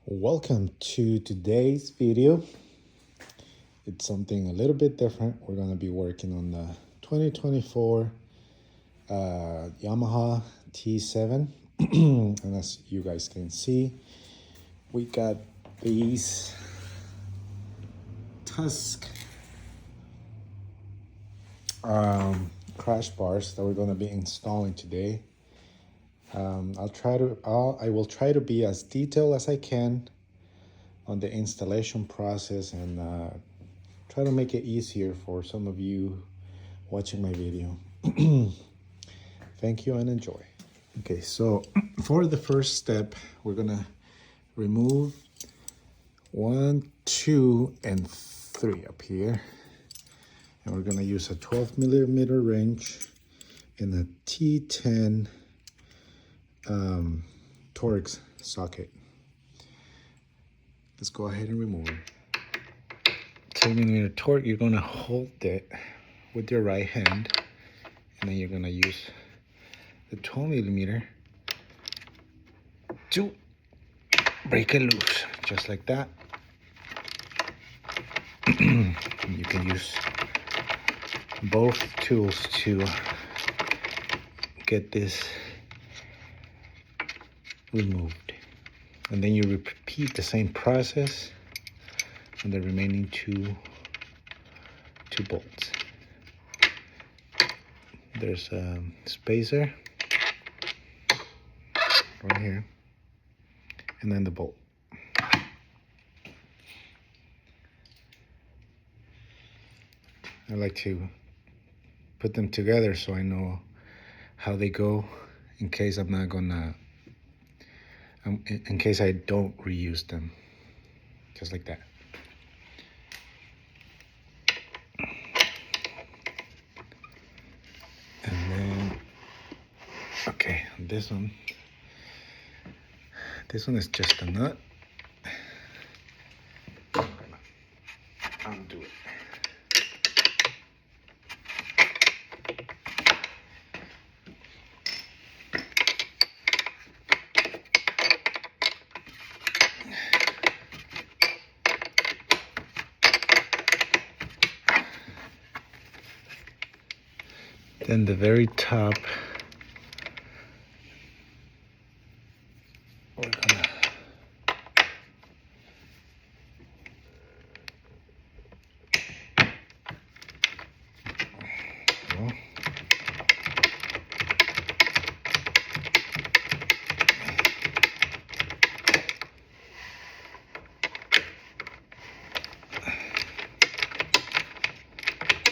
Welcome to today's video. It's something a little bit different. We're going to be working on the 2024 Yamaha T7. And as you guys can see, we got these Tusk crash bars that we're going to be installing today. I will try to be as detailed as I can on the installation process and try to make it easier for some of you watching my video. Thank you and enjoy. Okay, so for the first step, we're gonna remove 1, 2, and 3 up here. And we're gonna use a 12mm wrench and a T10 Torx socket. Let's go ahead and remove it. 10mm Torx, you're gonna hold it with your right hand, and then you're gonna use the 12mm to break it loose, just like that. You can use both tools to get this removed, and then you repeat the same process on the remaining two bolts. There's a spacer right here, and then the bolt. I like to put them together so I know how they go in case I'm not gonna in case I don't reuse them, just like that. And then, okay, this one is just a nut. Undo it. Then the very top, we're gonna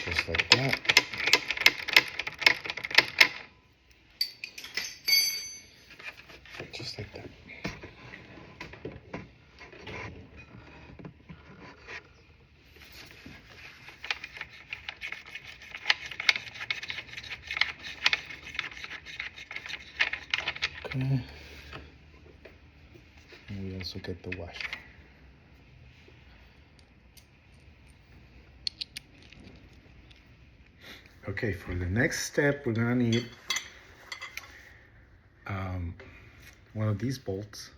just like that. Just like that. Okay. And we also get the washer. Okay, for the next step, we're gonna need one of these bolts,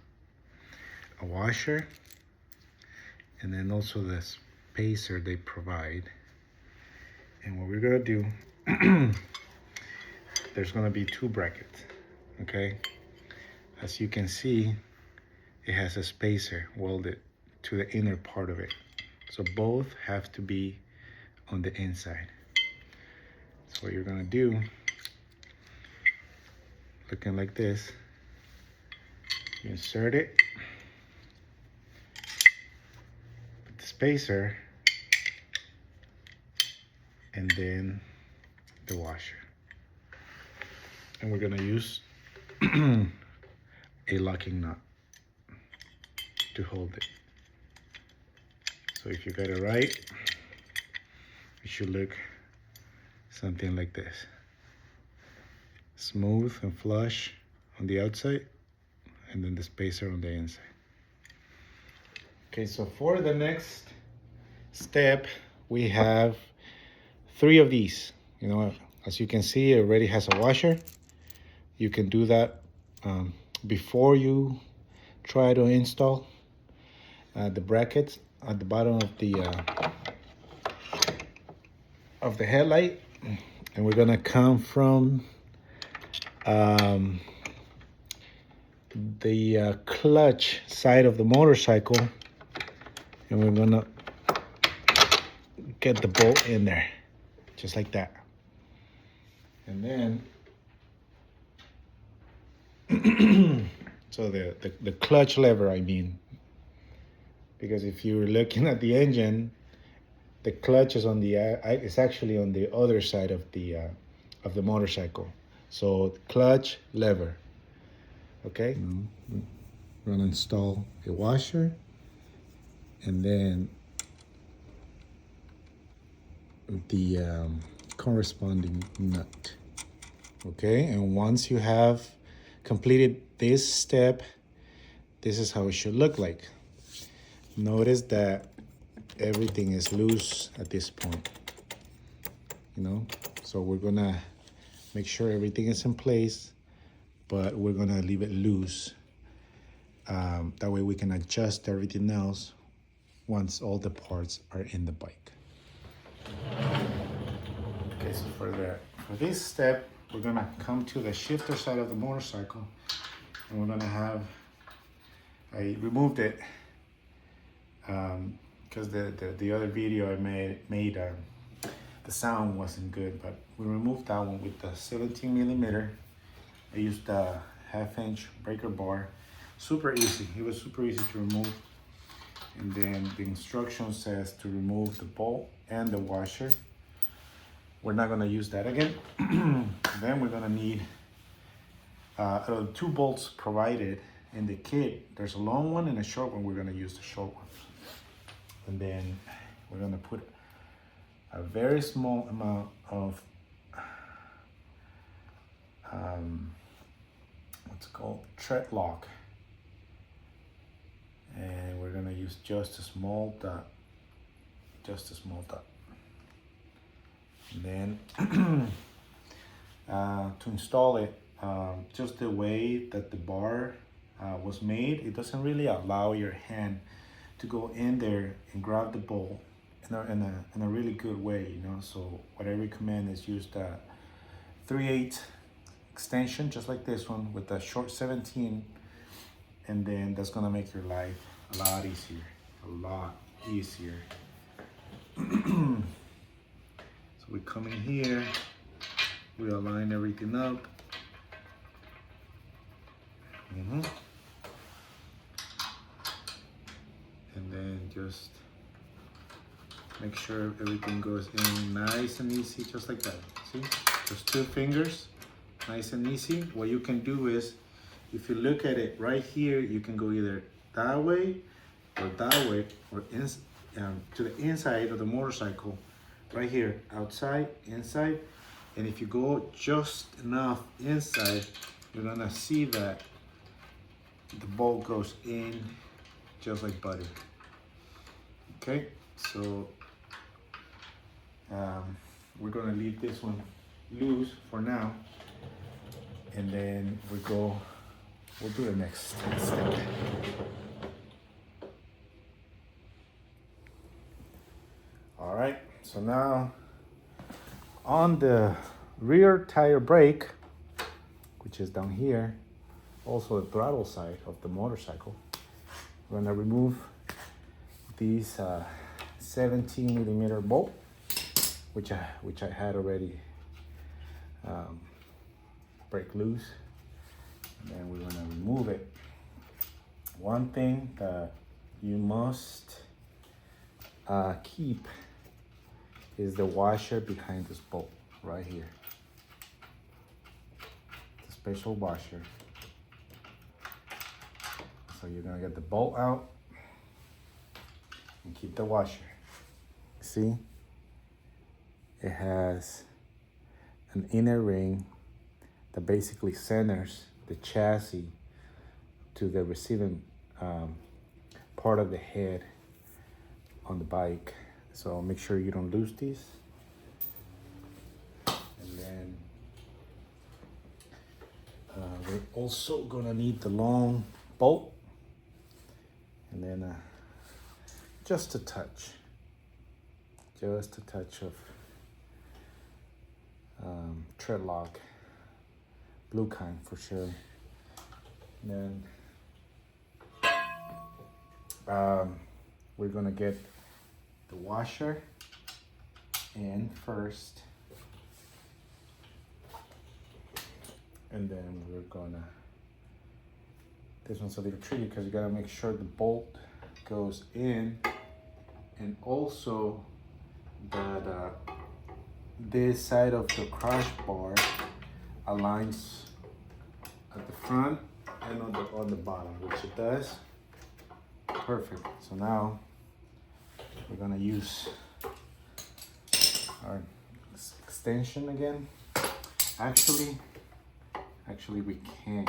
a washer, and then also the spacer they provide. And what we're gonna do, there's gonna be 2 brackets, okay? As you can see, it has a spacer welded to the inner part of it. So both have to be on the inside. So what you're gonna do, looking like this, you insert it, put the spacer, and then the washer. And we're gonna use a locking nut to hold it. So if you got it right, it should look something like this. Smooth and flush on the outside, and then the spacer on the inside. Okay, so for the next step, we have 3 of these. You know, as you can see, it already has a washer. You can do that before you try to install, the brackets at the bottom of the headlight, and we're gonna come from the clutch side of the motorcycle, and we're gonna get the bolt in there, just like that. And then, so the clutch lever, I mean, because if you're looking at the engine, the clutch is on the it's actually on the other side of the motorcycle. So clutch lever. Okay. We're gonna install a washer, and then the corresponding nut. Okay, and once you have completed this step, this is how it should look like. Notice that everything is loose at this point, so we're gonna make sure everything is in place, but we're gonna leave it loose. That way we can adjust everything else once all the parts are in the bike. Okay, so for this step, we're gonna come to the shifter side of the motorcycle, and we're gonna have, I removed it because the other video I made the sound wasn't good, but we removed that one with the 17 millimeter. I used a 1/2-inch breaker bar. Super easy. It was super easy to remove. And then the instruction says to remove the bolt and the washer. We're not gonna use that again. Then we're gonna need out of the 2 bolts provided in the kit, there's a long one and a short one. We're gonna use the short one. And then we're gonna put a very small amount of what's it called, tread lock, and we're gonna use just a small dot, and then to install it, just the way that the bar was made, it doesn't really allow your hand to go in there and grab the bolt in a really good way, so what I recommend is use the 3/8 extension, just like this one, with a short 17, and then that's gonna make your life a lot easier. So we come in here, we align everything up. And then just make sure everything goes in nice and easy, just like that. See, just 2 fingers, nice and easy. What you can do is, if you look at it right here, you can go either that way, or to the inside of the motorcycle, right here, outside, inside. And if you go just enough inside, you're gonna see that the bolt goes in just like butter. Okay, so we're gonna leave this one loose for now, and then we'll do the next step. All right, so now on the rear tire brake, which is down here, also the throttle side of the motorcycle, we're gonna remove these 17 millimeter bolt, which I had already break loose, and then we're gonna remove it. One thing that you must keep is the washer behind this bolt right here. It's a special washer. So you're gonna get the bolt out and keep the washer. See, it has an inner ring that basically centers the chassis to the receiving part of the head on the bike. So make sure you don't lose these. And then we're also gonna need the long bolt, and then just a touch of tread lock, blue kind for sure. And then we're gonna get the washer in first, and then we're gonna, this one's a little tricky because you gotta make sure the bolt goes in, and also that this side of the crash bar aligns at the front and on the bottom, which it does. Perfect. So now we're gonna use our extension again. Actually we can't,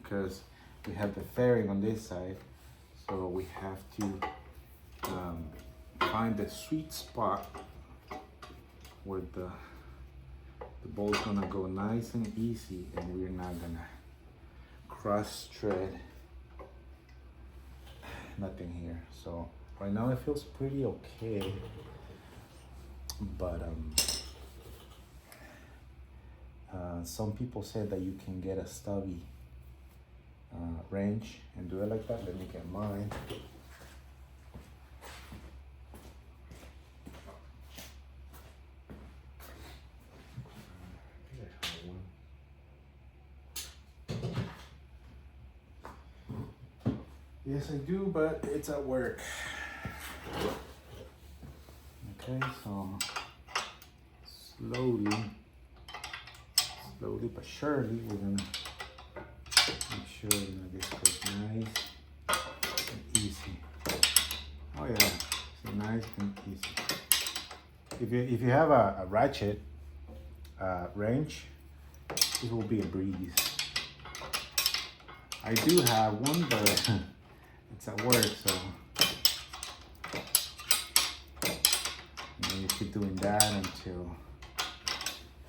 because we have the fairing on this side, so we have to find the sweet spot where the bolt's gonna go nice and easy, and we're not gonna cross thread nothing here. So right now it feels pretty okay, but some people said that you can get a stubby wrench and do it like that. Let me get mine. Yes, I do, but it's at work. Okay, so slowly but surely, we're gonna make sure that this goes nice and easy. Oh yeah, so nice and easy. If you have a ratchet wrench, this will be a breeze. I do have one, but it's at work, so you keep doing that until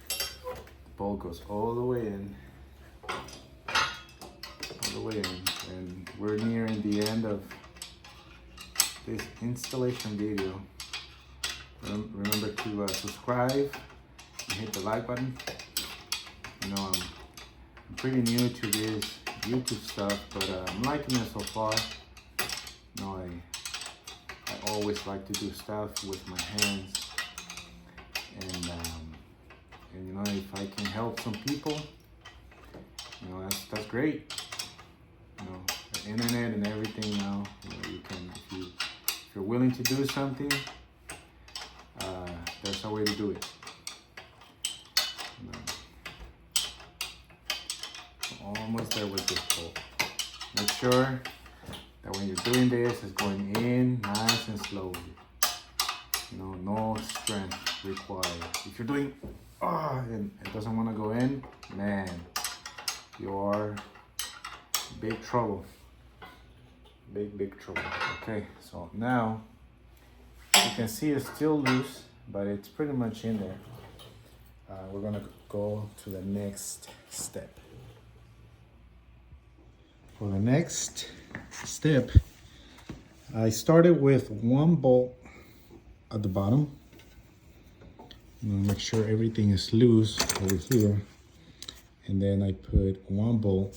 the bolt goes all the way in, and we're nearing the end of this installation video. Remember to subscribe and hit the like button. You know, I'm pretty new to this YouTube stuff, but I'm liking it so far. You know, I always like to do stuff with my hands, and you know, if I can help some people, you know, that's great. You know, the internet and everything now, you know, you can, if you're willing to do something, there's a way to do it. You know, almost there with this bolt. Make sure that when you're doing this, it's going in nice and slowly. You know, no strength required. If you're doing, and it doesn't want to go in, man, you're big trouble. Big trouble. Okay, so now you can see it's still loose, but it's pretty much in there. We're gonna go to the next step. For the next step, I started with one bolt at the bottom. Make sure everything is loose over here, and then I put one bolt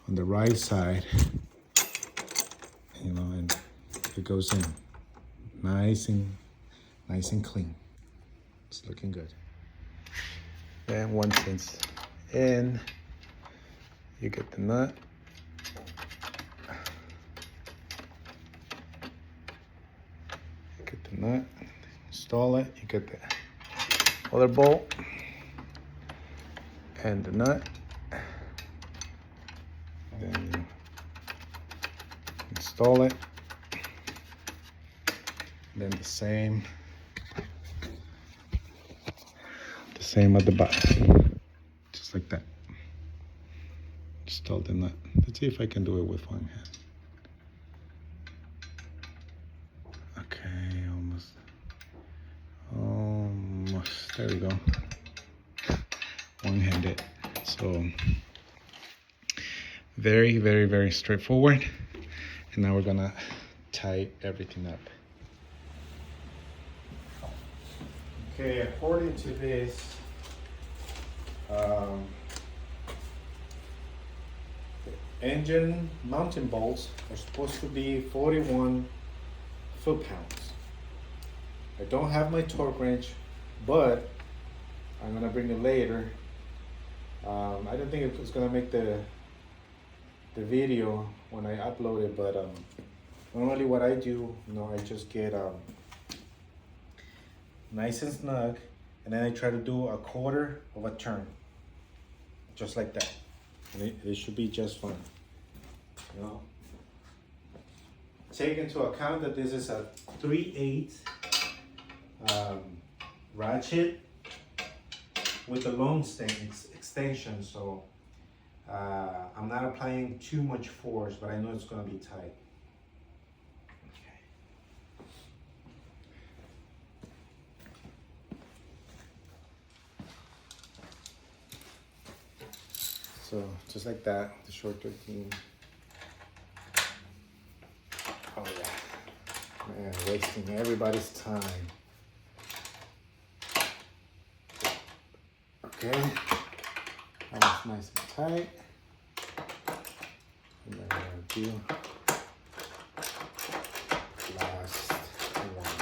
on the right side, you know, and it goes in nice and clean. It's looking good. Then once it's in, you get the nut. Install it. You get the other bolt and the nut. Then you install it. Then the same at the bottom, just like that. Install the nut. Let's see if I can do it with one hand. Okay, almost. There we go. One-handed. So very straightforward. And now we're gonna tight everything up. Okay, according to this, the engine mounting bolts are supposed to be 41 foot-pounds. I don't have my torque wrench, but I'm gonna bring it later. I don't think it's gonna make the video when I upload it, but normally what I do, I just get nice and snug, and then I try to do a quarter of a turn, just like that, and it should be just fine. Take into account that this is a 3/8 ratchet with a long extension, so I'm not applying too much force, but I know it's going to be tight. Okay. So just like that, the short 13. Oh yeah, man, wasting everybody's time. Okay, that was nice and tight. And then we're gonna do last one.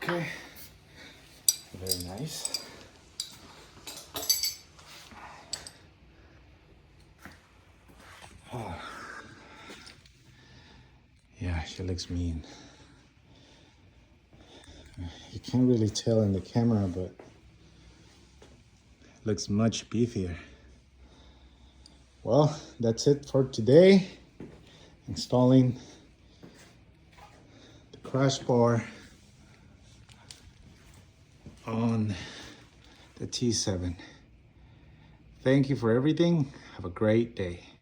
Okay, very nice. Oh. Yeah, she looks mean. You can't really tell in the camera, but it looks much beefier. Well, that's it for today. Installing the crash bar on the T7. Thank you for everything. Have a great day.